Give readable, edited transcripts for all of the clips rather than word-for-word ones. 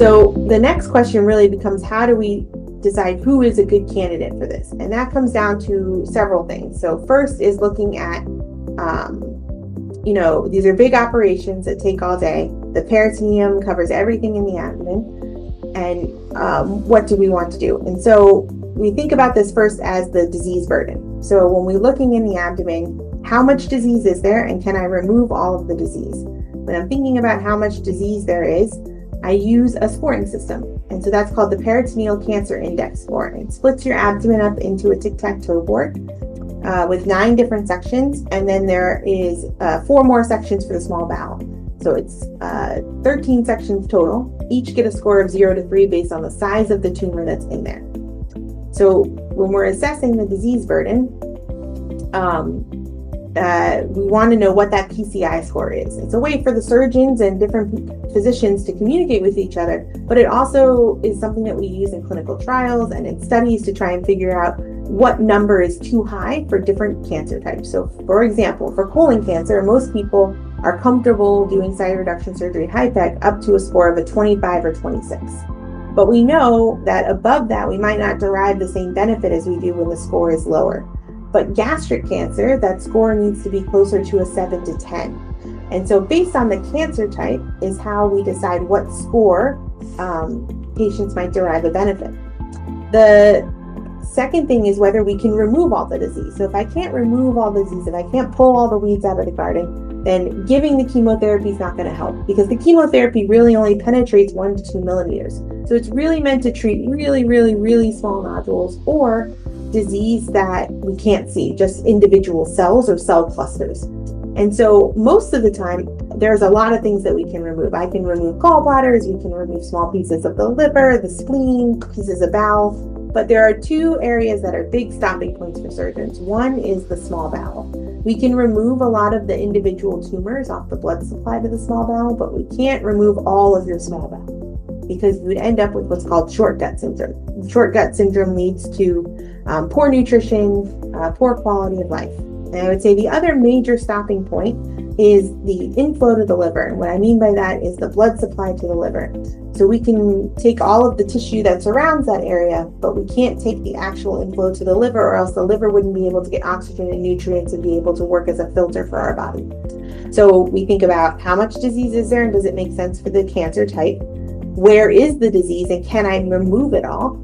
So the next question really becomes, how do we decide who is a good candidate for this? And that comes down to several things. So first is looking at, these are big operations that take all day. The peritoneum covers everything in the abdomen. And what do we want to do? And so we think about this first as the disease burden. So when we're looking in the abdomen, how much disease is there, and can I remove all of the disease? When I'm thinking about how much disease there is, I use a scoring system. And so that's called the Peritoneal Cancer Index score. It splits your abdomen up into a tic-tac-toe board with 9 different sections. And then there is 4 more sections for the small bowel. So it's 13 sections total. Each get a score of 0 to 3 based on the size of the tumor that's in there. So when we're assessing the disease burden, we want to know what that PCI score is. It's a way for the surgeons and different physicians to communicate with each other, but it also is something that we use in clinical trials and in studies to try and figure out what number is too high for different cancer types. So for example, for colon cancer, most people are comfortable doing site reduction surgery, Hipec, up to a score of a 25 or 26. But we know that above that, we might not derive the same benefit as we do when the score is lower. But gastric cancer, that score needs to be closer to a 7 to 10. And so based on the cancer type is how we decide what score patients might derive a benefit. The second thing is whether we can remove all the disease. So if I can't remove all the disease, if I can't pull all the weeds out of the garden, then giving the chemotherapy is not going to help, because the chemotherapy really only penetrates 1 to 2 millimeters. So it's really meant to treat really, really, really small nodules or disease that we can't see, just individual cells or cell clusters. And so most of the time, there's a lot of things that we can remove. I can remove gallbladders, we can remove small pieces of the liver, the spleen, pieces of bowel. But there are 2 areas that are big stopping points for surgeons. One is the small bowel. We can remove a lot of the individual tumors off the blood supply to the small bowel, but we can't remove all of your small bowel, because you would end up with what's called short gut syndrome. Short gut syndrome leads to poor nutrition, poor quality of life. And I would say the other major stopping point is the inflow to the liver. And what I mean by that is the blood supply to the liver. So we can take all of the tissue that surrounds that area, but we can't take the actual inflow to the liver, or else the liver wouldn't be able to get oxygen and nutrients and be able to work as a filter for our body. So we think about how much disease is there and does it make sense for the cancer type? Where is the disease and can I remove it all?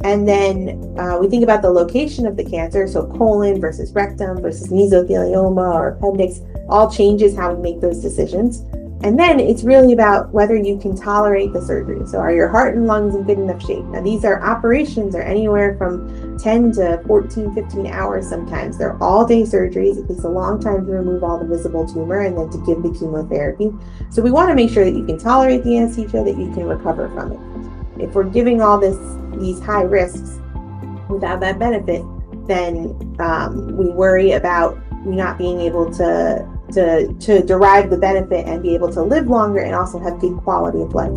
And then we think about the location of the cancer, so colon versus rectum versus mesothelioma or appendix, all changes how we make those decisions. And then it's really about whether you can tolerate the surgery. So are your heart and lungs in good enough shape? Now these are operations are anywhere from 10 to 14, 15 hours sometimes. They're all day surgeries. It takes a long time to remove all the visible tumor and then to give the chemotherapy. So we want to make sure that you can tolerate the anesthesia, that you can recover from it. If we're giving all these high risks without that benefit, then we worry about not being able to derive the benefit and be able to live longer and also have good quality of life.